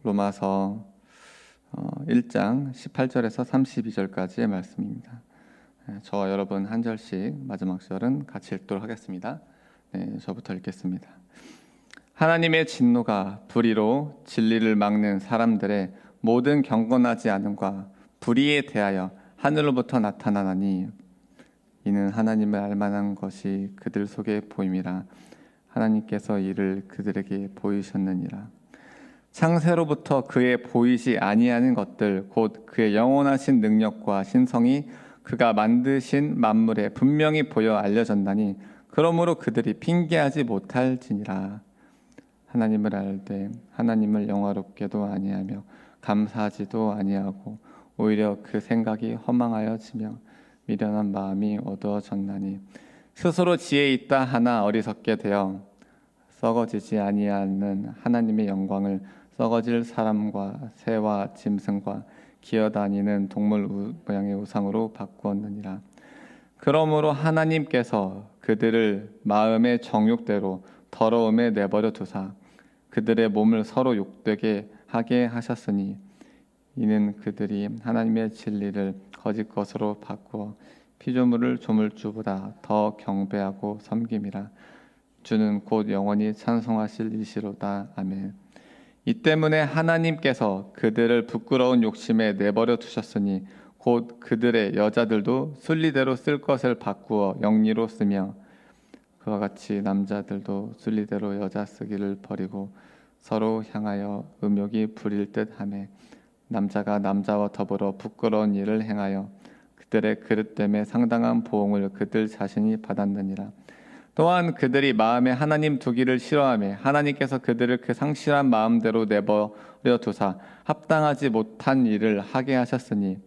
로마서 1장 18절에서 32절까지의 말씀입니다. 저와 여러분 한 절씩 마지막 절은 같이 읽도록 하겠습니다. 저부터 읽겠습니다. 하나님의 진노가 불의로 진리를 막는 사람들의 모든 경건하지 않음과 불의에 대하여 하늘로부터 나타나나니 이는 하나님을 알만한 것이 그들 속에 보임이라. 하나님께서 이를 그들에게 보이셨느니라. 창세로부터 그의 보이지 아니하는 것들 곧 그의 영원하신 능력과 신성이 그가 만드신 만물에 분명히 보여 알려졌나니 그러므로 그들이 핑계하지 못할지니라. 하나님을 알되 하나님을 영화롭게도 아니하며 감사하지도 아니하고 오히려 그 생각이 허망하여지며 미련한 마음이 어두워졌나니 스스로 지혜 있다 하나 어리석게 되어 썩어지지 아니하는 하나님의 영광을 썩어질 사람과 새와 짐승과 기어다니는 동물 모양의 우상으로 바꾸었느니라. 그러므로 하나님께서 그들을 마음의 정욕대로 더러움에 내버려 두사 그들의 몸을 서로 욕되게 하게 하셨으니 이는 그들이 하나님의 진리를 거짓 것으로 바꾸어 피조물을 조물주보다 더 경배하고 섬김이라. 주는 곧 영원히 찬송하실 이시로다. 아멘. 이 때문에 하나님께서 그들을 부끄러운 욕심에 내버려 두셨으니 곧 그들의 여자들도 순리대로 쓸 것을 바꾸어 영리로 쓰며 그와 같이 남자들도 순리대로 여자 쓰기를 버리고 서로 향하여 음욕이 부릴 듯하매 남자가 남자와 더불어 부끄러운 일을 행하여 그들의 그릇됨에 상당한 보응을 그들 자신이 받았느니라. 또한 그들이 마음에 하나님 두기를 싫어하며 하나님께서 그들을 그 상실한 마음대로 내버려 두사 합당하지 못한 일을 하게 하셨으니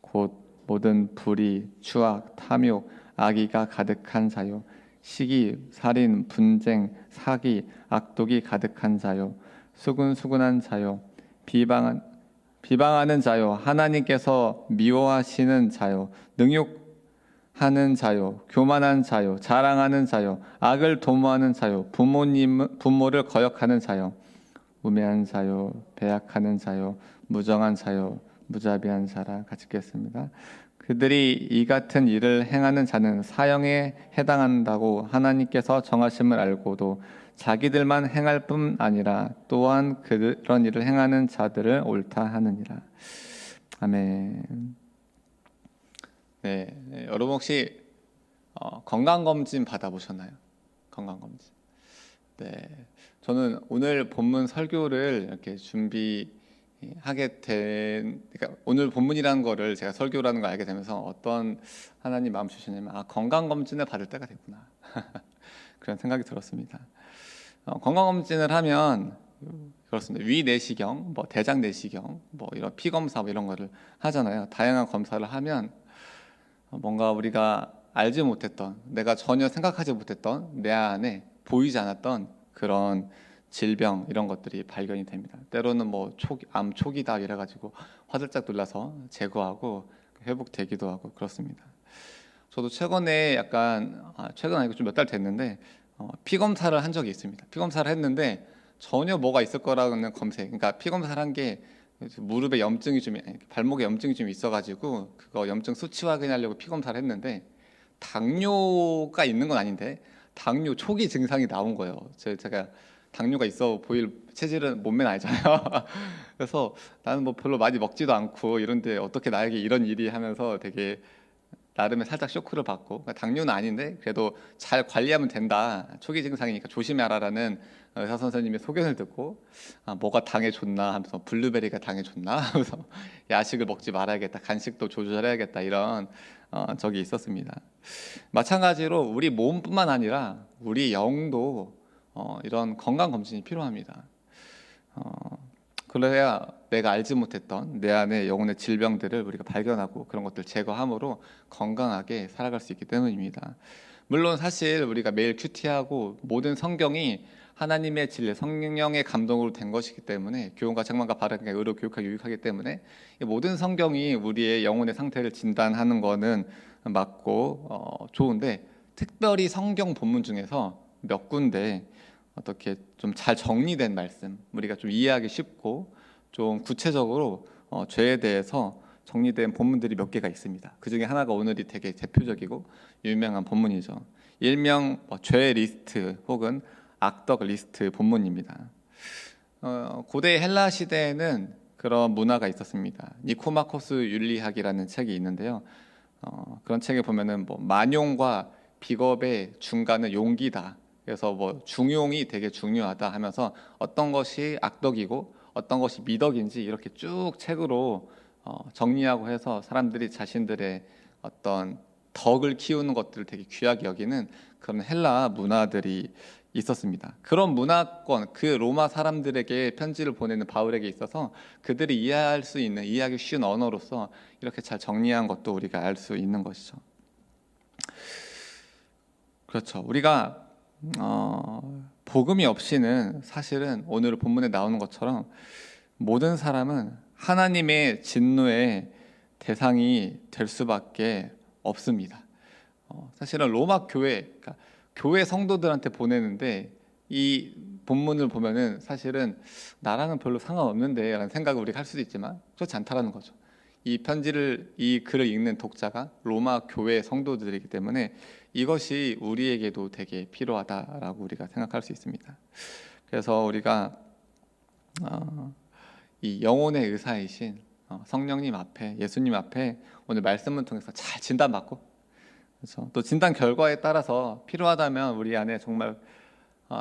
곧 모든 불의, 추악, 탐욕, 악의가 가득한 자요 시기, 살인, 분쟁, 사기, 악독이 가득한 자요 수군수군한 자요 비방하는 자요 하나님께서 미워하시는 자요 능욕하는 자요 교만한 자요 자랑하는 자요 악을 도모하는 자요 부모를 거역하는 자요 우매한 자요 배약하는 자요 무정한 자요 무자비한 자라. 같이 읽겠습니다. 그들이 이 같은 일을 행하는 자는 사형에 해당한다고 하나님께서 정하심을 알고도 자기들만 행할 뿐 아니라 또한 그런 일을 행하는 자들을 옳다 하느니라. 아멘. 여러분 혹시 건강검진 받아보셨나요? 건강검진. 저는 오늘 본문 설교를 이렇게 그러니까 오늘 본문이라는 거를 제가 설교라는 걸 알게 되면서 어떤 하나님 마음 주셨냐면 건강검진을 받을 때가 됐구나. 그런 생각이 들었습니다. 건강검진을 하면 그렇습니다. 위 내시경, 대장 내시경, 이런 피검사 이런 거를 하잖아요. 다양한 검사를 하면 뭔가 우리가 알지 못했던, 내가 전혀 생각하지 못했던 내 안에 보이지 않았던 그런 질병 이런 것들이 발견이 됩니다. 때로는 암 초기다 이래가지고 화들짝 놀라서 제거하고 회복되기도 하고 그렇습니다. 저도 최근에 최근 아니고 좀 몇 달 됐는데 피검사를 한 적이 있습니다. 피검사를 했는데 전혀 뭐가 있을 거라는 검색, 그러니까 피검사를 한 게 무릎에 염증이 발목에 염증이 좀 있어가지고 그거 염증 수치 확인하려고 피검사를 했는데 당뇨가 있는 건 아닌데 당뇨 초기 증상이 나온 거예요. 제가 당뇨가 있어 보일 체질은 몸매는 아니잖아요. 그래서 나는 별로 많이 먹지도 않고 이런데 어떻게 나에게 이런 일이 하면서 되게 나름의 살짝 쇼크를 받고, 그러니까 당뇨는 아닌데 그래도 잘 관리하면 된다, 초기 증상이니까 조심해라라는 의사 선생님의 소견을 듣고 뭐가 당에 좋나 하면서 블루베리가 당에 좋나 하면서 야식을 먹지 말아야겠다, 간식도 조절해야겠다 이런 적이 있었습니다. 마찬가지로 우리 몸뿐만 아니라 우리 영도 이런 건강 검진이 필요합니다. 그래야 내가 알지 못했던 내 안의 영혼의 질병들을 우리가 발견하고 그런 것들 제거함으로 건강하게 살아갈 수 있기 때문입니다. 물론 사실 우리가 매일 큐티하고 모든 성경이 하나님의 진리, 성령의 감동으로 된 것이기 때문에 교훈과 책망과 바르게 의로 교육하고 유익하기 때문에 모든 성경이 우리의 영혼의 상태를 진단하는 거는 맞고 좋은데, 특별히 성경 본문 중에서 몇 군데 어떻게 좀 잘 정리된 말씀, 우리가 좀 이해하기 쉽고 좀 구체적으로 죄에 대해서 정리된 본문들이 몇 개가 있습니다. 그 중에 하나가 오늘이 되게 대표적이고 유명한 본문이죠. 일명 죄 리스트 혹은 악덕 리스트 본문입니다. 고대 헬라 시대에는 그런 문화가 있었습니다. 니코마코스 윤리학이라는 책이 있는데요. 그런 책에 보면은 만용과 비겁의 중간은 용기다. 그래서 중용이 되게 중요하다 하면서 어떤 것이 악덕이고 어떤 것이 미덕인지 이렇게 쭉 책으로 정리하고 해서 사람들이 자신들의 어떤 덕을 키우는 것들을 되게 귀하게 여기는 그런 헬라 문화들이 있었습니다. 그런 문화권, 그 로마 사람들에게 편지를 보내는 바울에게 있어서 그들이 이해할 수 있는, 이해하기 쉬운 언어로서 이렇게 잘 정리한 것도 우리가 알 수 있는 것이죠. 그렇죠. 우리가 복음이 없이는 사실은 오늘 본문에 나오는 것처럼 모든 사람은 하나님의 진노의 대상이 될 수밖에 없습니다. 사실은 로마 교회, 그러니까 교회 성도들한테 보내는데 이 본문을 보면은 사실은 나랑은 별로 상관없는데 라는 생각을 우리가 할 수도 있지만 그렇지 않다라는 거죠. 이 편지를, 이 글을 읽는 독자가 로마 교회 성도들이기 때문에 이것이 우리에게도 되게 필요하다라고 우리가 생각할 수 있습니다. 그래서 우리가 이 영혼의 의사이신 성령님 앞에, 예수님 앞에 오늘 말씀을 통해서 잘 진단받고, 그렇죠? 또 진단 결과에 따라서 필요하다면 우리 안에 정말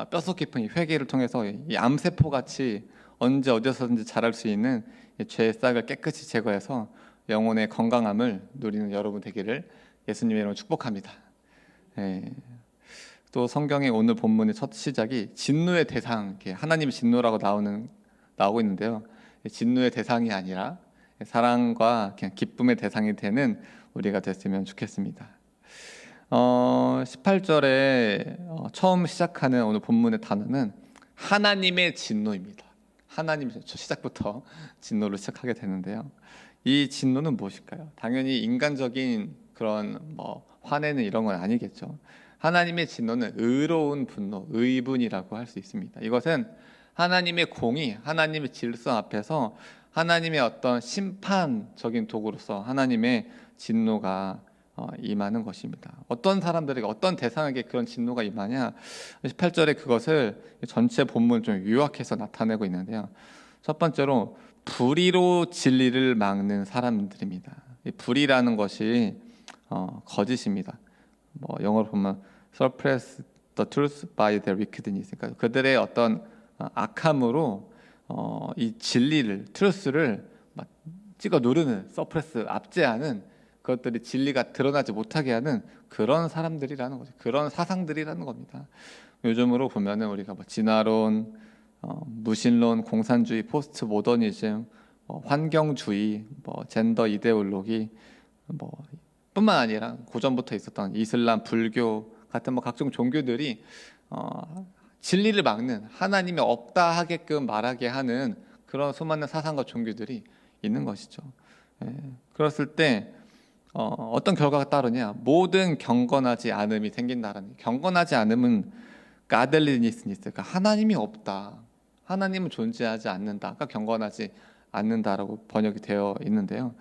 뼛속 깊은 이 회개를 통해서 이 암세포 같이 언제 어디서든지 자랄 수 있는 죄의 싹을 깨끗이 제거해서 영혼의 건강함을 누리는 여러분 되기를 예수님의 이름으로 축복합니다. 또 성경의 오늘 본문의 첫 시작이 진노의 대상, 하나님의 진노라고 나오고 있는데요. 진노의 대상이 아니라 사랑과 그냥 기쁨의 대상이 되는 우리가 됐으면 좋겠습니다. 18절에 처음 시작하는 오늘 본문의 단어는 하나님의 진노입니다. 하나님, 시작부터 진노를 시작하게 되는데요. 이 진노는 무엇일까요? 당연히 인간적인 그런 화내는 이런 건 아니겠죠. 하나님의 진노는 의로운 분노, 의분이라고 할 수 있습니다. 이것은 하나님의 공의, 하나님의 질서 앞에서 하나님의 어떤 심판적인 도구로서 하나님의 진노가 임하는 것입니다. 어떤 사람들에게, 어떤 대상에게 그런 진노가 임하냐? 18절에 그것을 전체 본문을 좀 요약해서 나타내고 있는데요. 첫 번째로 불의로 진리를 막는 사람들입니다. 이 불의라는 것이 거짓입니다. 영어로 보면 suppress the truth by their wickedness. 그러니까 그들의 어떤 악함으로 이 진리를, 트루스를 찍어 누르는, suppress, 압제하는 그것들이 진리가 드러나지 못하게 하는 그런 사람들이라는 거죠. 그런 사상들이라는 겁니다. 요즘으로 보면은 우리가 진화론, 무신론, 공산주의, 포스트 모더니즘, 환경주의, 젠더 이데올로기, 뿐만 아니라 고전부터 있었던 이슬람, 불교 같은 각종 종교들이 진리를 막는, 하나님이 없다 하게끔 말하게 하는 그런 수많은 사상과 종교들이 있는 것이죠. 그랬을 때 어떤 결과가 따르냐? 모든 경건하지 않음이 생긴다라는. 경건하지 않음은 가델리니스니스, 그러니까 하나님이 없다, 하나님은 존재하지 않는다가 경건하지 않는다라고 번역이 되어 있는데요.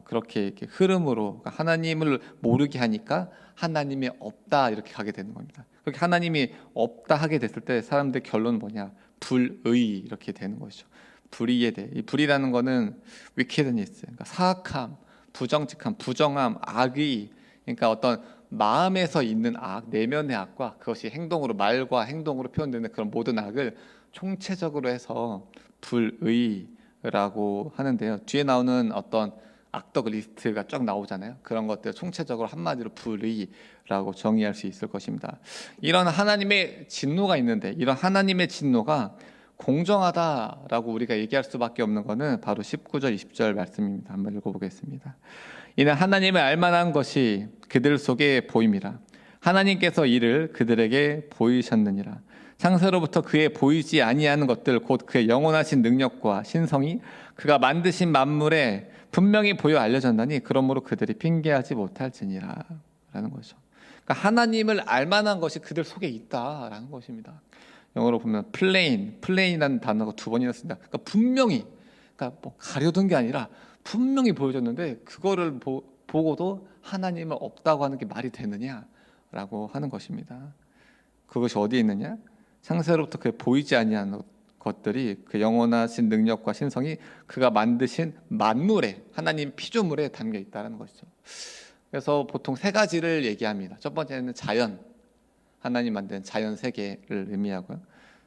그렇게 이렇게 흐름으로, 그러니까 하나님을 모르게 하니까 하나님이 없다 이렇게 가게 되는 겁니다. 그렇게 하나님이 없다 하게 됐을 때 사람들의 결론은 뭐냐? 불의 이렇게 되는 것이죠. 불의에 대해, 이 불의라는 거는 wickedness, 그러니까 사악함, 부정직함, 부정함, 악의, 그러니까 어떤 마음에서 있는 악, 내면의 악과 그것이 행동으로, 말과 행동으로 표현되는 그런 모든 악을 총체적으로 해서 불의라고 하는데요. 뒤에 나오는 어떤 악덕 리스트가 쫙 나오잖아요. 그런 것들 총체적으로 한마디로 불의라고 정의할 수 있을 것입니다. 이런 하나님의 진노가 있는데, 이런 하나님의 진노가 공정하다라고 우리가 얘기할 수밖에 없는 것은 바로 19절 20절 말씀입니다. 한번 읽어보겠습니다. 이는 하나님을 알만한 것이 그들 속에 보임이라. 하나님께서 이를 그들에게 보이셨느니라. 창세로부터 그의 보이지 아니하는 것들, 곧 그의 영원하신 능력과 신성이 그가 만드신 만물에 분명히 보여 알려졌나니 그러므로 그들이 핑계하지 못할지니라 라는 거죠. 그러니까 하나님을 알만한 것이 그들 속에 있다라는 것입니다. 영어로 보면 플레인이라는 단어가 두 번이나 쓴다. 그러니까 분명히, 그러니까 뭐 가려둔 게 아니라 분명히 보여줬는데 그거를 보고도 하나님은 없다고 하는 게 말이 되느냐라고 하는 것입니다. 그것이 어디에 있느냐? 창세로부터 그 보이지 아니하는 것들이 그 영원하신 능력과 신성이 그가 만드신 만물에, 하나님 피조물에 담겨 있다는 것이죠. 그래서 보통 세 가지를 얘기합니다. 첫 번째는 자연, 하나님 만든 자연 세계를 의미하고요.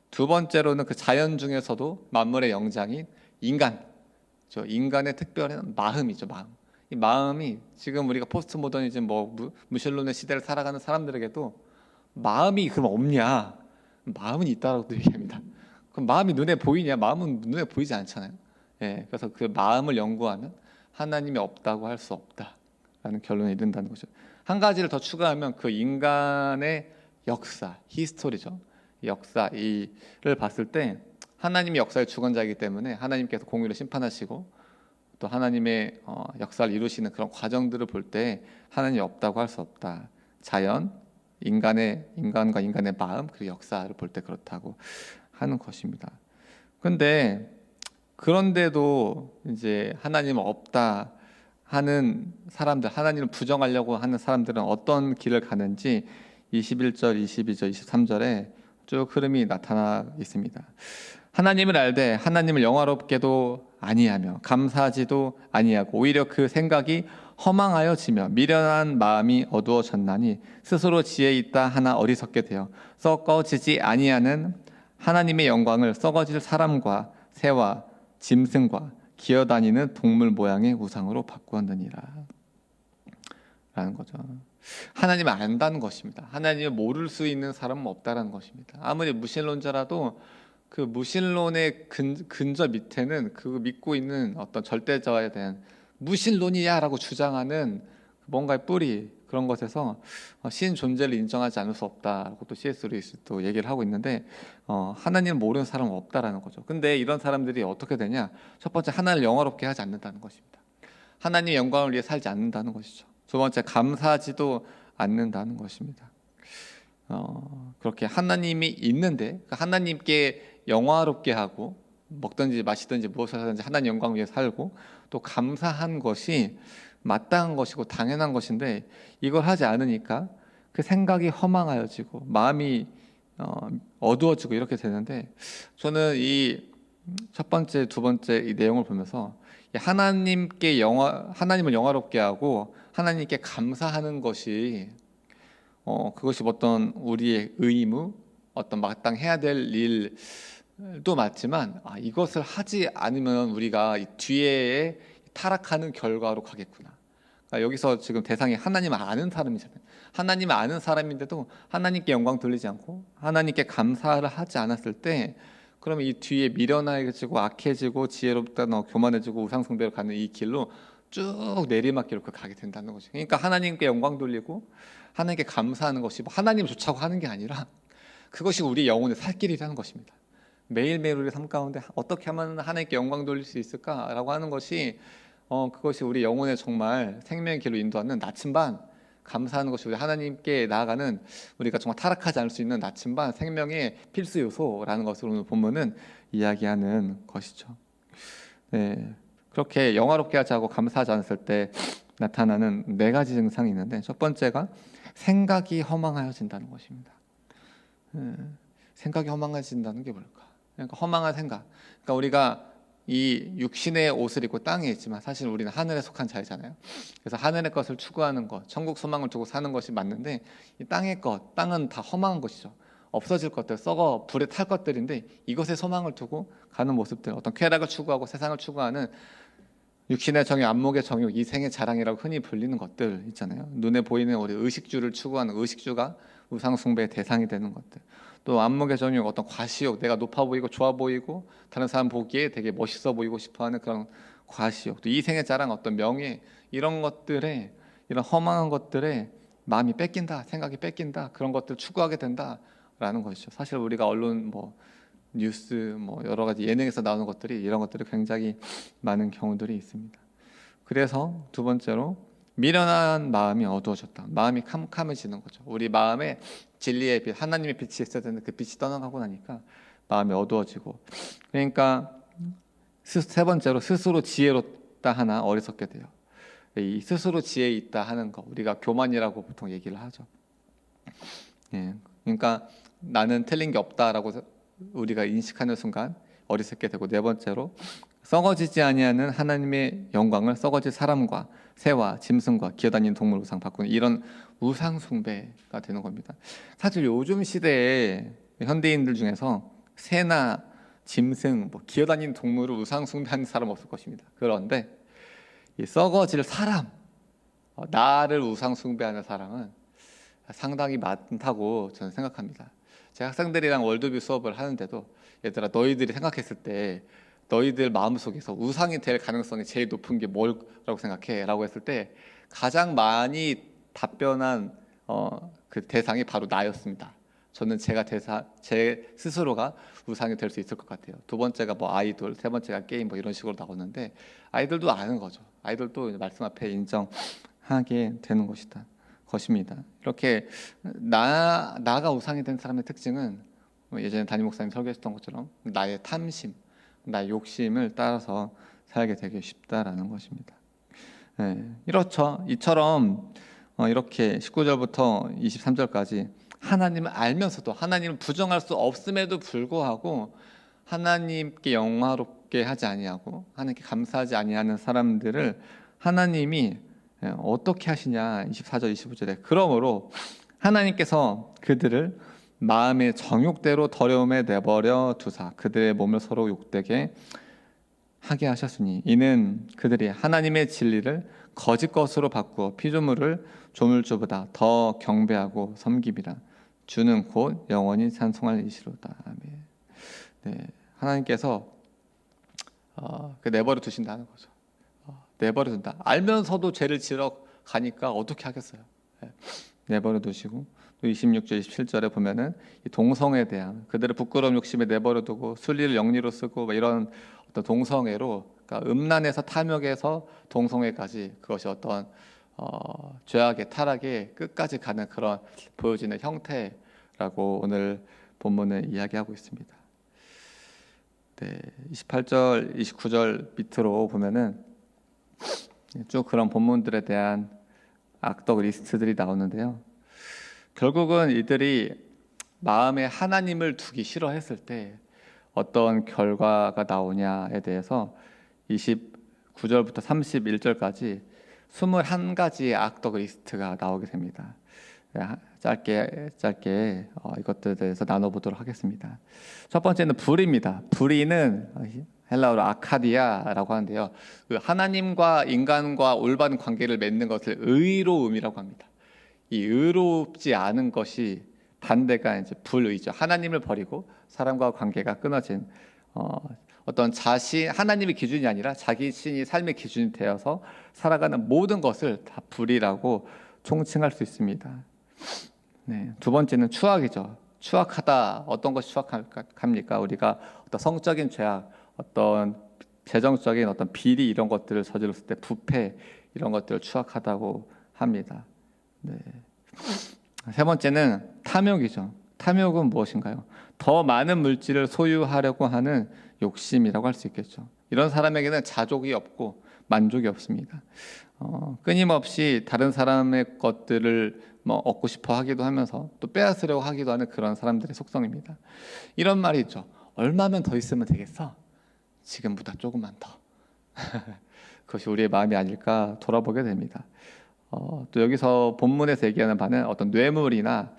두 번째로는 그 자연 중에서도 만물의 영장인 인간, 인간의 특별한 마음이죠. 마음. 이 마음이 지금 우리가 포스트 모더니즘 무신론의 시대를 살아가는 사람들에게도 마음이 그럼 없냐? 마음은 있다라고 얘기합니다. 그럼 마음이 눈에 보이냐? 마음은 눈에 보이지 않잖아요. 예, 그래서 그 마음을 연구하면 하나님이 없다고 할 수 없다라는 결론에 이른다는 거죠. 한 가지를 더 추가하면 그 인간의 역사, 히스토리죠. 역사 이를 봤을 때 하나님이 역사의 주관자이기 때문에 하나님께서 공의로 심판하시고 또 하나님의 역사를 이루시는 그런 과정들을 볼 때 하나님이 없다고 할 수 없다. 자연, 인간과 인간의 마음 그리고 역사를 볼 때 그렇다고 하는 것입니다. 그런데도 이제 하나님은 없다 하는 사람들, 하나님을 부정하려고 하는 사람들은 어떤 길을 가는지 21절, 22절, 23절에 쭉 흐름이 나타나 있습니다. 하나님을 알되 하나님을 영화롭게도 아니하며 감사하지도 아니하고 오히려 그 생각이 허망하여지며 미련한 마음이 어두워졌나니 스스로 지혜 있다 하나 어리석게 되어 썩어지지 아니하는 하나님의 영광을 썩어질 사람과 새와 짐승과 기어다니는 동물 모양의 우상으로 바꾸었느니라 라는 거죠. 하나님을 안다는 것입니다. 하나님을 모를 수 있는 사람은 없다라는 것입니다. 아무리 무신론자라도 그 무신론의 근저 밑에는 그 믿고 있는 어떤 절대자에 대한 무신론이야라고 주장하는 뭔가의 뿌리, 그런 것에서 신 존재를 인정하지 않을 수 없다라고 또 C.S. 루이스도 얘기를 하고 있는데 하나님을 모르는 사람은 없다라는 거죠. 근데 이런 사람들이 어떻게 되냐? 첫 번째, 하나님을 영화롭게 하지 않는다는 것입니다. 하나님의 영광을 위해 살지 않는다는 것이죠. 두 번째, 감사하지도 않는다는 것입니다. 그렇게 하나님이 있는데 하나님께 영화롭게 하고 먹든지 마시든지 무엇을 하든지 하나님 영광을 위해 살고 또 감사한 것이 마땅한 것이고 당연한 것인데 이걸 하지 않으니까 그 생각이 허망하여지고 마음이 어두워지고 이렇게 되는데, 저는 이 첫 번째, 두 번째 이 내용을 보면서 하나님을 영화롭게 하고 하나님께 감사하는 것이 그것이 어떤 우리의 의무, 어떤 마땅해야 될 일도 맞지만 이것을 하지 않으면 우리가 이 뒤에 타락하는 결과로 가겠구나. 그러니까 여기서 지금 대상이 하나님을 아는 사람이잖아요. 하나님을 아는 사람인데도 하나님께 영광 돌리지 않고 하나님께 감사를 하지 않았을 때 그러면 이 뒤에 미련해지고 악해지고 지혜롭다 교만해지고 우상숭배로 가는 이 길로 쭉 내리막길로 가게 된다는 거죠. 그러니까 하나님께 영광 돌리고 하나님께 감사하는 것이 하나님 좋자고 하는 게 아니라 그것이 우리 영혼의 살 길이라는 것입니다. 매일매일 우리 삶 가운데 어떻게 하면 하나님께 영광 돌릴 수 있을까라고 하는 것이 그것이 우리 영혼의 정말 생명의 길로 인도하는 나침반, 감사하는 것이 우리 하나님께 나아가는 우리가 정말 타락하지 않을 수 있는 나침반, 생명의 필수 요소라는 것을 오늘 본문은 이야기하는 것이죠. 네, 그렇게 영화롭게 하지 않고 감사하지 않았을 때 나타나는 네 가지 증상이 있는데, 첫 번째가 생각이 허망하여진다는 것입니다. 생각이 허망해진다는 게 뭘까? 그러니까 허망한 생각. 그러니까 우리가 이 육신의 옷을 입고 땅에 있지만 사실 우리는 하늘에 속한 자이잖아요. 그래서 하늘의 것을 추구하는 것, 천국 소망을 두고 사는 것이 맞는데 이 땅의 것, 땅은 다 허망한 것이죠. 없어질 것들, 썩어 불에 탈 것들인데 이것에 소망을 두고 가는 모습들, 어떤 쾌락을 추구하고 세상을 추구하는 육신의 정욕, 안목의 정욕, 이생의 자랑이라고 흔히 불리는 것들 있잖아요. 눈에 보이는 우리 의식주를 추구하는 의식주가 우상 숭배의 대상이 되는 것들, 또 안목의 정욕, 어떤 과시욕, 내가 높아 보이고 좋아 보이고 다른 사람 보기에 되게 멋있어 보이고 싶어하는 그런 과시욕, 또 이생의 자랑, 어떤 명예, 이런 것들에, 이런 허망한 것들에 마음이 뺏긴다, 생각이 뺏긴다, 그런 것들 추구하게 된다라는 것이죠. 사실 우리가 언론 뉴스 여러 가지 예능에서 나오는 것들이 이런 것들이 굉장히 많은 경우들이 있습니다. 그래서 두 번째로 미련한 마음이 어두워졌다. 마음이 캄캄해지는 거죠. 우리 마음에 진리의 빛, 하나님의 빛이 있어야 되는데 그 빛이 떠나가고 나니까 마음이 어두워지고, 그러니까 세 번째로 스스로 지혜롭다 하나 어리석게 돼요. 이 스스로 지혜 있다 하는 거 우리가 교만이라고 보통 얘기를 하죠. 예, 그러니까 나는 틀린 게 없다라고 우리가 인식하는 순간 어리석게 되고, 네 번째로 썩어지지 아니하는 하나님의 영광을 썩어질 사람과 새와 짐승과 기어다니는 동물 우상 바꾸는 이런 우상 숭배가 되는 겁니다. 사실 요즘 시대에 현대인들 중에서 새나 짐승, 기어다니는 동물을 우상 숭배하는 사람 없을 것입니다. 그런데 이 썩어질 사람, 나를 우상 숭배하는 사람은 상당히 많다고 저는 생각합니다. 제 학생들이랑 월드뷰 수업을 하는데도, 얘들아 너희들이 생각했을 때 너희들 마음속에서 우상이 될 가능성이 제일 높은 게 뭐라고 생각해? 라고 했을 때 가장 많이 답변한 그 대상이 바로 나였습니다. 저는 제 스스로가 우상이 될 수 있을 것 같아요. 두 번째가 아이돌, 세 번째가 게임 이런 식으로 나오는데, 아이들도 아는 거죠. 아이들도 말씀 앞에 인정하게 되는 것입니다. 이렇게 나가 우상이 된 사람의 특징은 예전에 담임 목사님 설교했던 것처럼 나의 탐심, 나의 욕심을 따라서 살게 되기 쉽다라는 것입니다. 네, 이렇죠. 이처럼 이렇게 19절부터 23절까지 하나님을 알면서도 하나님을 부정할 수 없음에도 불구하고 하나님께 영화롭게 하지 아니하고 하나님께 감사하지 아니하는 사람들을 하나님이 어떻게 하시냐. 24절 25절에 그러므로 하나님께서 그들을 마음의 정욕대로 더러움에 내버려 두사 그들의 몸을 서로 욕되게 하게 하셨으니 이는 그들이 하나님의 진리를 거짓 것으로 바꾸어 피조물을 조물주보다 더 경배하고 섬김이라. 주는 곧 영원히 찬송할 이시로다. 아멘. 네, 하나님께서 내버려 두신다는 거죠. 내버려 둔다. 알면서도 죄를 지러 가니까 어떻게 하겠어요. 네, 내버려 두시고, 또 26절 27절에 보면은 이 동성애에 대한 그들의 부끄러운 욕심에 내버려 두고 순리를 영리로 쓰고 이런 어떤 동성애로, 그러니까 음란에서 탐욕에서 동성애까지 그것이 어떤 죄악의 타락의 끝까지 가는 그런 보여지는 형태라고 오늘 본문을 이야기하고 있습니다. 네, 28절, 29절 밑으로 보면은 쭉 그런 본문들에 대한 악덕 리스트들이 나오는데요. 결국은 이들이 마음에 하나님을 두기 싫어했을 때 어떤 결과가 나오냐에 대해서 29절부터 31절까지 21가지의 악덕 리스트가 나오게 됩니다. 짧게 이것들에 대해서 나눠보도록 하겠습니다. 첫 번째는 불의입니다. 불의는 헬라어로 아카디아라고 하는데요. 그 하나님과 인간과 올바른 관계를 맺는 것을 의로움이라고 합니다. 이 의롭지 않은 것이 반대가 이제 불의죠. 하나님을 버리고 사람과 관계가 끊어진 어떤 하나님의 기준이 아니라 자기 신이 삶의 기준이 되어서 살아가는 모든 것을 다 불의라고 총칭할 수 있습니다. 네, 두 번째는 추악이죠. 추악하다. 어떤 것이 추악합니까? 우리가 어떤 성적인 죄악, 어떤 재정적인 어떤 비리 이런 것들을 저질렀을 때 부패 이런 것들을 추악하다고 합니다. 네. 세 번째는 탐욕이죠. 탐욕은 무엇인가요? 더 많은 물질을 소유하려고 하는 욕심이라고 할 수 있겠죠. 이런 사람에게는 자족이 없고 만족이 없습니다. 끊임없이 다른 사람의 것들을 얻고 싶어 하기도 하면서 또 빼앗으려고 하기도 하는 그런 사람들의 속성입니다. 이런 말이 있죠. 얼마면 더 있으면 되겠어? 지금보다 조금만 더. 그것이 우리의 마음이 아닐까 돌아보게 됩니다. 또 여기서 본문에서 얘기하는 바는 어떤 뇌물이나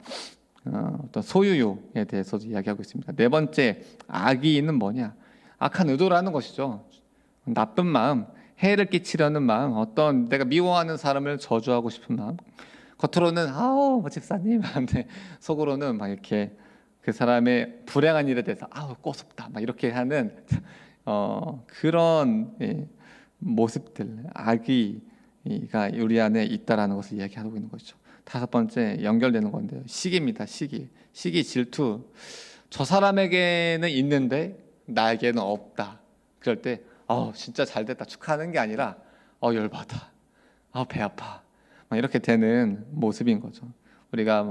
어떤 소유욕에 대해서도 이야기하고 있습니다. 네 번째, 악의는 뭐냐? 악한 의도라는 것이죠. 나쁜 마음, 해를 끼치려는 마음, 어떤 내가 미워하는 사람을 저주하고 싶은 마음. 겉으로는 집사님 하는데 속으로는 막 이렇게 그 사람의 불행한 일에 대해서 꼬숩다 막 이렇게 하는 그런 모습들, 악의가 우리 안에 있다라는 것을 이야기하고 있는 것이죠. 다섯 번째, 연결되는 건데요. 시기입니다. 시기, 질투. 저 사람에게는 있는데 나에게는 없다. 그럴 때 진짜 잘 됐다 축하하는 게 아니라 열받아, 배 아파 막 이렇게 되는 모습인 거죠. 우리가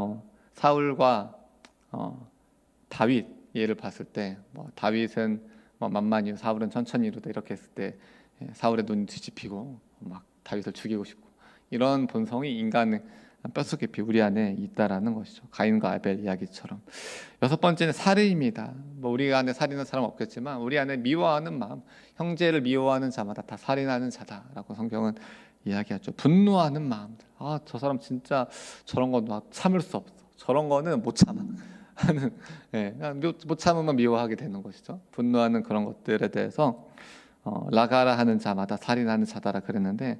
사울과 다윗 예를 봤을 때 다윗은 뭐 만만히요 사울은 천천히 이루다 이렇게 했을 때 사울의 눈이 뒤집히고 막 다윗을 죽이고 싶고 이런 본성이 인간의 뼛속 깊이 우리 안에 있다라는 것이죠. 가인과 아벨 이야기처럼. 여섯 번째는 살인입니다. 뭐 우리 안에 살인하는 사람 없겠지만 우리 안에 미워하는 마음, 형제를 미워하는 자마다 다 살인하는 자다라고 성경은 이야기하죠. 분노하는 마음들. 아, 저 사람 진짜 저런 거 막 참을 수 없어. 저런 거는 못 참아. 하는, 못 참으면 미워하게 되는 것이죠. 분노하는 그런 것들에 대해서 라가라 하는 자마다 살인하는 자다라 그랬는데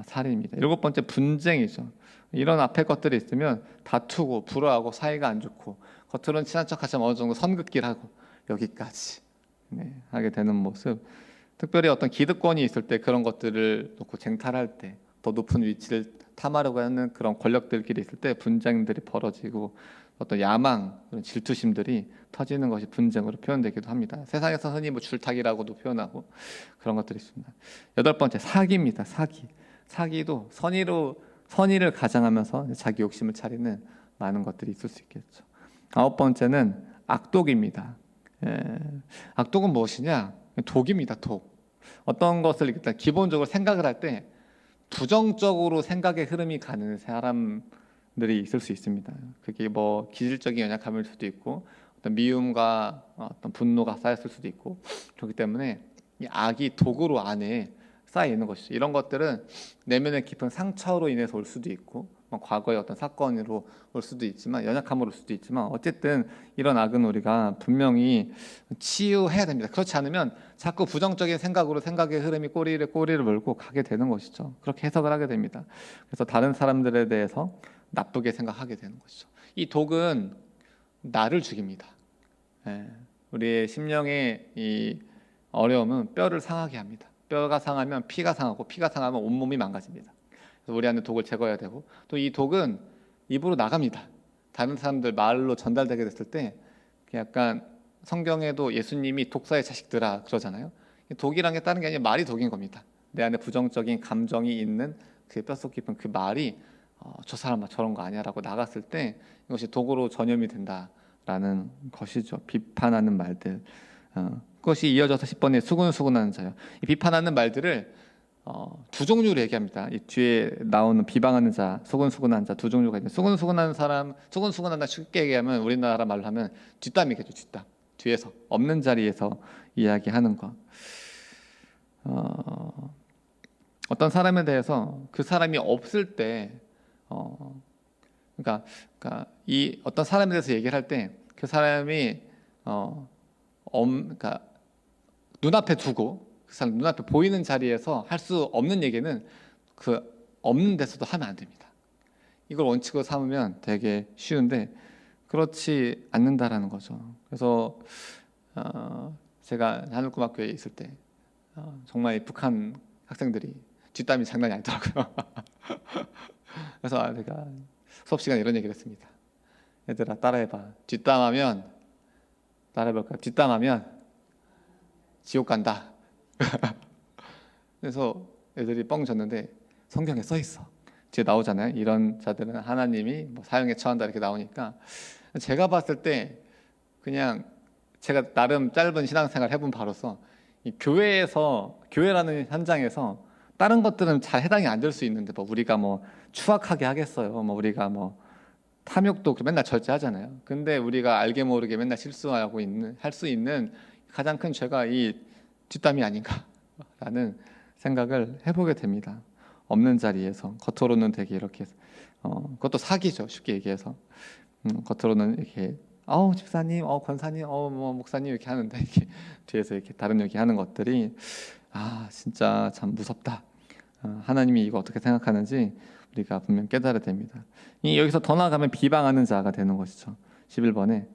살인입니다. 일곱 번째 분쟁이죠. 이런 앞에 것들이 있으면 다투고 불화하고 사이가 안 좋고 겉으로는 친한 척하지만 어느 정도 선긋기를 하고 여기까지 하게 되는 모습. 특별히 어떤 기득권이 있을 때 그런 것들을 놓고 쟁탈할 때 더 높은 위치를 탐하려고 하는 그런 권력들끼리 있을 때 분쟁들이 벌어지고 어떤 야망, 질투심들이 터지는 것이 분쟁으로 표현되기도 합니다. 세상에서 흔히 뭐 줄타기라고도 표현하고 그런 것들이 있습니다. 여덟 번째 사기입니다. 사기도 선의를 가장하면서 자기 욕심을 차리는 많은 것들이 있을 수 있겠죠. 아홉 번째는 악독입니다. 악독은 무엇이냐? 독입니다. 독. 어떤 것을 일단 기본적으로 생각을 할 때 부정적으로 생각의 흐름이 가는 사람들이 있을 수 있습니다. 그게 뭐 기질적인 연약함일 수도 있고 어떤 미움과 어떤 분노가 쌓였을 수도 있고 그렇기 때문에 이 악이 독으로 안에 쌓여 있는 것이죠. 이런 것들은 내면의 깊은 상처로 인해서 올 수도 있고 과거의 어떤 사건으로 올 수도 있지만 연약함으로 올 수도 있지만 어쨌든 이런 악은 우리가 분명히 치유해야 됩니다. 그렇지 않으면 자꾸 부정적인 생각으로 생각의 흐름이 꼬리를 물고 가게 되는 것이죠. 그렇게 해석을 하게 됩니다. 그래서 다른 사람들에 대해서 나쁘게 생각하게 되는 것이죠. 이 독은 나를 죽입니다. 우리의 심령의 이 어려움은 뼈를 상하게 합니다. 뼈가 상하면 피가 상하고 피가 상하면 온몸이 망가집니다. 그래서 우리 안에 독을 제거해야 되고 또 이 독은 입으로 나갑니다. 다른 사람들 말로 전달되게 됐을 때 약간 성경에도 예수님이 독사의 자식들아 그러잖아요. 독이란 게 다른 게 아니라 말이 독인 겁니다. 내 안에 부정적인 감정이 있는 그 뼛속 깊은 그 말이 저 사람 저런 거 아니야 라고 나갔을 때 이것이 독으로 전염이 된다라는 것이죠. 비판하는 말들. 그것이 이어져서 10번에 수군수군하는 자요. 이 비판하는 말들을 두 종류로 얘기합니다. 이 뒤에 나오는 비방하는 자, 수군수군하는 자 두 종류가 있는데 수군수군하는 사람, 수군수군한다 쉽게 얘기하면 우리나라 말로 하면 뒷담이겠죠. 뒷담. 뒤에서 없는 자리에서 이야기하는 것. 어떤 사람에 대해서 그 사람이 없을 때 그러니까 이 어떤 사람에 대해서 얘기를 할 때 그 사람이 그러니까 눈앞에 두고 그 사람 눈앞에 보이는 자리에서 할 수 없는 얘기는 그 없는 데서도 하면 안 됩니다. 이걸 원칙으로 삼으면 되게 쉬운데 그렇지 않는다라는 거죠. 그래서 제가 하늘고등학교에 있을 때 정말 북한 학생들이 뒷담이 장난이 아니더라고요. 그래서 제가 수업 시간에 이런 얘기를 했습니다. 얘들아 따라해봐. 따라해볼까? 뒷담하면 지옥 간다. 그래서 애들이 뻥 졌는데 성경에 써 있어. 뒤에 나오잖아요. 이런 자들은 하나님이 뭐 사형에 처한다 이렇게 나오니까 제가 봤을 때 그냥 제가 나름 짧은 신앙생활 해본 바로서 이 교회라는 현장에서 다른 것들은 잘 해당이 안 될 수 있는데 뭐 우리가 뭐 추악하게 하겠어요. 뭐 우리가 뭐 탐욕도 맨날 절제하잖아요. 근데 우리가 알게 모르게 맨날 실수하고 할 수 있는 가장 큰 죄가 이 뒷담이 아닌가라는 생각을 해보게 됩니다. 없는 자리에서 겉으로는 되게 이렇게 그것도 사기죠. 쉽게 얘기해서 겉으로는 이렇게 집사님, 권사님, 뭐 목사님 이렇게 하는데 이렇게 뒤에서 이렇게 다른 얘기하는 것들이 진짜 참 무섭다. 하나님이 이거 어떻게 생각하는지 우리가 분명 깨달아야 됩니다. 여기서 더 나아가면 비방하는 자가 되는 것이죠. 11번에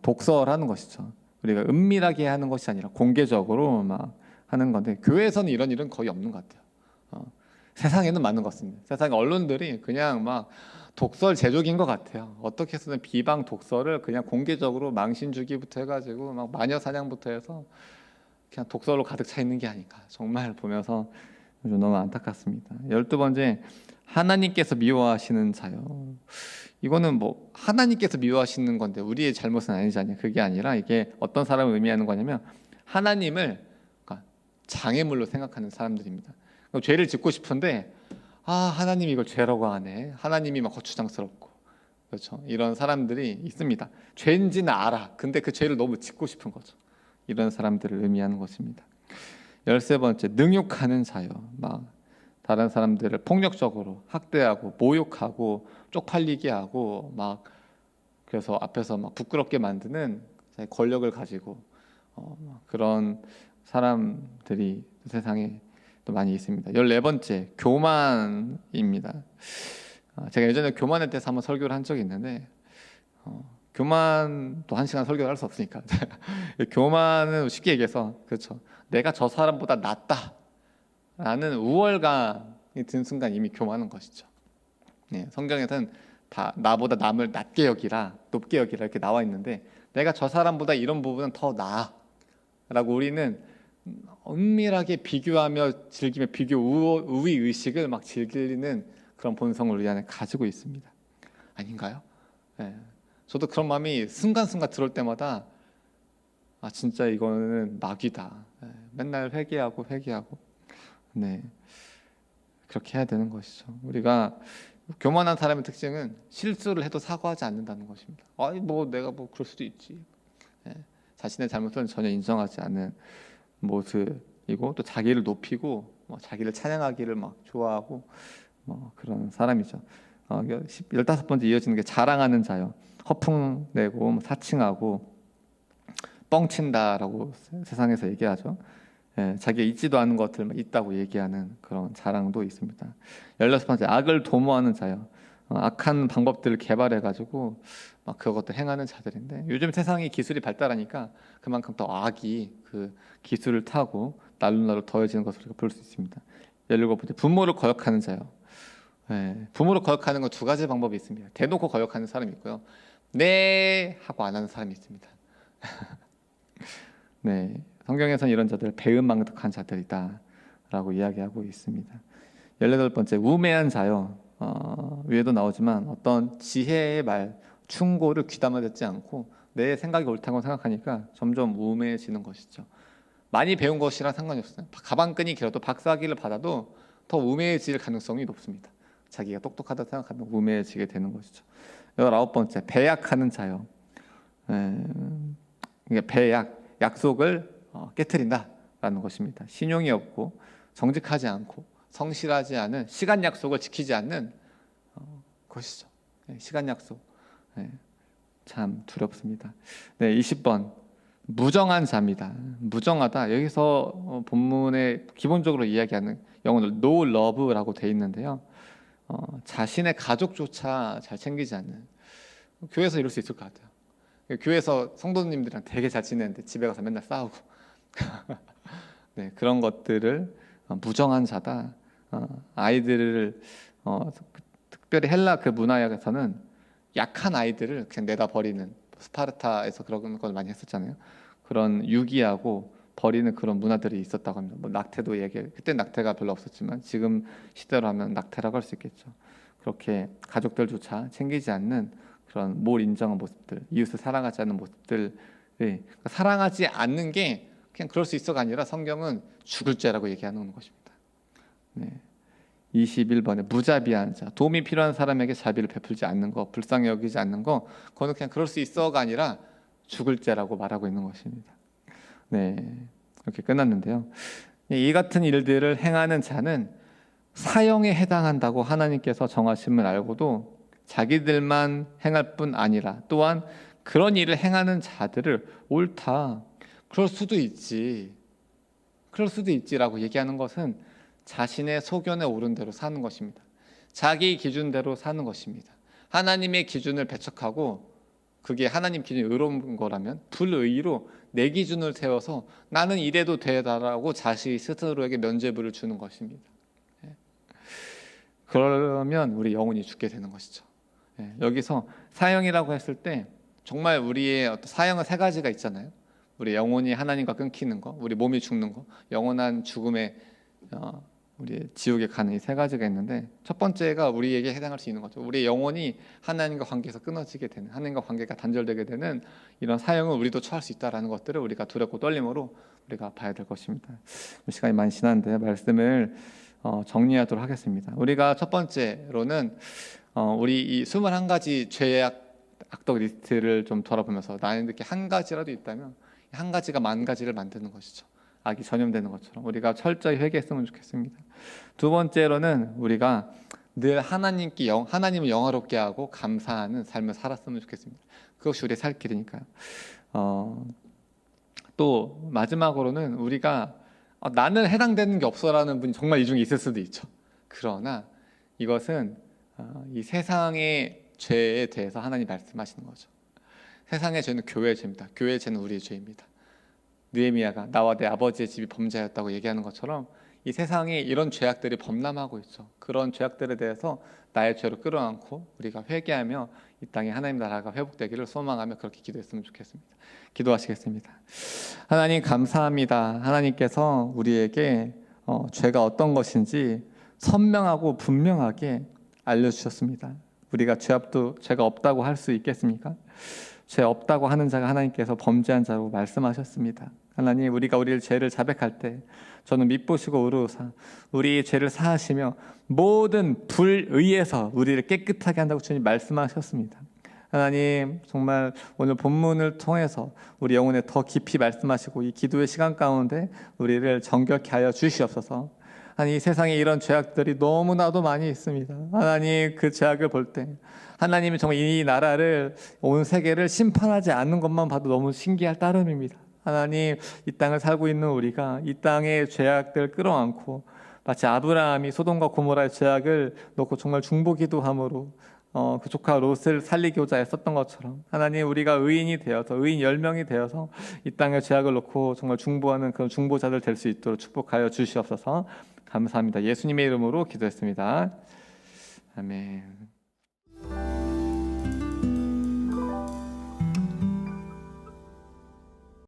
독설하는 것이죠. 우리가 은밀하게 하는 것이 아니라 공개적으로 막 하는 건데 교회에서는 이런 일은 거의 없는 것 같아요. 세상에는 많은 것 같습니다. 세상 언론들이 그냥 막 독설 제조기인 것 같아요. 어떻게 해서든 비방 독설을 그냥 공개적으로 망신 주기부터 해가지고 막 마녀 사냥부터 해서 그냥 독설로 가득 차 있는 게 아닌가 정말 보면서 좀 너무 안타깝습니다. 12번째 하나님께서 미워하시는 자요. 이거는 뭐 하나님께서 미워하시는 건데 우리의 잘못은 아니잖아요. 그게 아니라 이게 어떤 사람을 의미하는 거냐면 하나님을 그러니까 장애물로 생각하는 사람들입니다. 죄를 짓고 싶은데 하나님이 이걸 죄라고 하네. 하나님이 막 거추장스럽고 그렇죠. 이런 사람들이 있습니다. 죄인지는 알아. 근데 그 죄를 너무 짓고 싶은 거죠. 이런 사람들을 의미하는 것입니다. 13번째, 능욕하는 자요. 막 다른 사람들을 폭력적으로 학대하고 모욕하고 쪽팔리게 하고 막 그래서 앞에서 막 부끄럽게 만드는 권력을 가지고 그런 사람들이 세상에 또 많이 있습니다. 14번째, 교만입니다. 제가 예전에 교만에 대해서 한번 설교를 한 적이 있는데 교만도 1시간 설교를 할 수 없으니까 교만은 쉽게 얘기해서 그렇죠. 내가 저 사람보다 낫다라는 우월감이 든 순간 이미 교만한 것이죠. 네, 성경에서는 다 나보다 남을 낮게 여기라 높게 여기라 이렇게 나와 있는데 내가 저 사람보다 이런 부분은 더 나아라고 우리는 은밀하게 비교하며 즐기며 비교 우위 의식을 막 즐기는 그런 본성을 우리 안에 가지고 있습니다. 아닌가요? 네. 저도 그런 마음이 순간순간 들어올 때마다 진짜 이거는 낙이다. 네. 맨날 회개하고 네, 그렇게 해야 되는 것이죠. 우리가 교만한 사람의 특징은 실수를 해도 사과하지 않는다는 것입니다. 뭐 내가 뭐 그럴 수도 있지. 네. 자신의 잘못을 전혀 인정하지 않는 모습이고 또 자기를 높이고 자기를 찬양하기를 막 좋아하고 그런 사람이죠. 15번째 이어지는 게 자랑하는 자요. 허풍내고 사칭하고 뻥친다라고 세상에서 얘기하죠. 자기가 있지도 않은 것들 있다고 얘기하는 그런 자랑도 있습니다. 16번째, 악을 도모하는 자요. 악한 방법들을 개발해가지고 막 그것도 행하는 자들인데 요즘 세상이 기술이 발달하니까 그만큼 더 악이 그 기술을 타고 날로 더해지는 것을 우리가 볼 수 있습니다. 17번째, 부모를 거역하는 자요. 부모를 거역하는 건 2가지 방법이 있습니다. 대놓고 거역하는 사람이 있고요. 네 하고 안 하는 사람이 있습니다. 네, 성경에서는 이런 자들을 배은망덕한 자들이다 라고 이야기하고 있습니다. 18번째, 우매한 자요. 위에도 나오지만 어떤 지혜의 말, 충고를 귀담아 듣지 않고 내 생각이 옳다고 생각하니까 점점 우매해지는 것이죠. 많이 배운 것이랑 상관이 없어요. 가방끈이 길어도 박사학위를 받아도 더 우매해질 가능성이 높습니다. 자기가 똑똑하다 생각하면 우매해지게 되는 것이죠. 19번째, 배약하는 자요. 배약, 약속을 깨트린다라는 것입니다. 신용이 없고 정직하지 않고 성실하지 않은 시간 약속을 지키지 않는 것이죠. 시간 약속 참 두렵습니다. 네, 20번 무정한 자입니다. 무정하다. 여기서 본문에 기본적으로 이야기하는 영어로 no love라고 돼 있는데요. 자신의 가족조차 잘 챙기지 않는, 교회에서 이럴 수 있을 것 같아요. 교회에서 성도님들이랑 되게 잘 지내는데 집에 가서 맨날 싸우고 네, 그런 것들을 무정한 자다. 아이들을 특별히 헬라 그 문화에서는 약한 아이들을 그냥 내다 버리는, 스파르타에서 그런 걸 많이 했었잖아요. 그런 유기하고 버리는 그런 문화들이 있었다고 합니다. 낙태도 그때 낙태가 별로 없었지만 지금 시대로 하면 낙태라고 할 수 있겠죠. 그렇게 가족들조차 챙기지 않는 그런 뭘 인정한 모습들, 이웃을 사랑하지 않는 모습들, 사랑하지 않는 게 그냥 그럴 수 있어가 아니라 성경은 죽을 죄라고 얘기하는 것입니다. 네. 21번에 무자비한 자, 도움이 필요한 사람에게 자비를 베풀지 않는 거, 불쌍히 여기지 않는 거, 그거는 그냥 그럴 수 있어가 아니라 죽을 죄라고 말하고 있는 것입니다. 네, 이렇게 끝났는데요. 이 같은 일들을 행하는 자는 사형에 해당한다고 하나님께서 정하심을 알고도 자기들만 행할 뿐 아니라 또한 그런 일을 행하는 자들을 옳다, 그럴 수도 있지라고 얘기하는 것은 자신의 소견에 오른 대로 사는 것입니다. 자기 기준대로 사는 것입니다. 하나님의 기준을 배척하고 그게 하나님 기준이 의로운 거라면 불의로 내 기준을 세워서 나는 이래도 되다라고 자신이 스스로에게 면죄부를 주는 것입니다. 그러면 우리 영혼이 죽게 되는 것이죠. 여기서 사형이라고 했을 때 정말 우리의 어떤 사형은 3가지가 있잖아요. 우리 영혼이 하나님과 끊기는 거, 우리 몸이 죽는 거, 영원한 죽음에 우리의 지옥에 가는 이 세 가지가 있는데, 첫 번째가 우리에게 해당할 수 있는 거죠. 우리의 영혼이 하나님과 관계에서 끊어지게 되는, 하나님과 관계가 단절되게 되는 이런 사형을 우리도 처할 수 있다라는 것들을 우리가 두렵고 떨림으로 우리가 봐야 될 것입니다. 시간이 많이 지났는데 말씀을 정리하도록 하겠습니다. 우리가 첫 번째로는 우리 이 21가지 죄악 악덕 리스트를 좀 돌아보면서 나에게 한 가지라도 있다면 한 가지가 만 가지를 만드는 것이죠. 악이 전염되는 것처럼 우리가 철저히 회개했으면 좋겠습니다. 두 번째로는 우리가 늘 하나님을 영화롭게 하고 감사하는 삶을 살았으면 좋겠습니다. 그것이 우리의 살 길이니까요. 또 마지막으로는 우리가 나는 해당되는 게 없어라는 분이 정말 이 중에 있을 수도 있죠. 그러나 이것은 이 세상의 죄에 대해서 하나님 말씀하시는 거죠. 세상의 죄는 교회의 죄입니다. 교회의 죄는 우리의 죄입니다. 느헤미야가 나와 내 아버지의 집이 범죄하였다고 얘기하는 것처럼 이 세상에 이런 죄악들이 범람하고 있죠. 그런 죄악들에 대해서 나의 죄로 끌어안고 우리가 회개하며 이 땅에 하나님 나라가 회복되기를 소망하며 그렇게 기도했으면 좋겠습니다. 기도하시겠습니다. 하나님 감사합니다. 하나님께서 우리에게 죄가 어떤 것인지 선명하고 분명하게 알려주셨습니다. 우리가 죄가 없다고 할 수 있겠습니까? 죄 없다고 하는 자가 하나님께서 범죄한 자로 말씀하셨습니다. 하나님, 우리가 우리의 죄를 자백할 때 저는 밉보시고 의로우사 우리의 죄를 사하시며 모든 불의에서 우리를 깨끗하게 한다고 주님 말씀하셨습니다. 하나님, 정말 오늘 본문을 통해서 우리 영혼에 더 깊이 말씀하시고 이 기도의 시간 가운데 우리를 정결케 하여 주시옵소서. 하나님, 이 세상에 이런 죄악들이 너무나도 많이 있습니다. 하나님, 그 죄악을 볼 때 하나님이 정말 이 나라를, 온 세계를 심판하지 않는 것만 봐도 너무 신기할 따름입니다. 하나님, 이 땅을 살고 있는 우리가 이 땅의 죄악들 끌어안고 마치 아브라함이 소돔과 고모라의 죄악을 놓고 정말 중보기도함으로 그 조카 롯을 살리고자 했었던 것처럼 하나님, 우리가 의인이 되어서 의인 10명이 되어서 이 땅의 죄악을 놓고 정말 중보하는 그런 중보자들 될 수 있도록 축복하여 주시옵소서. 감사합니다. 예수님의 이름으로 기도했습니다. 아멘.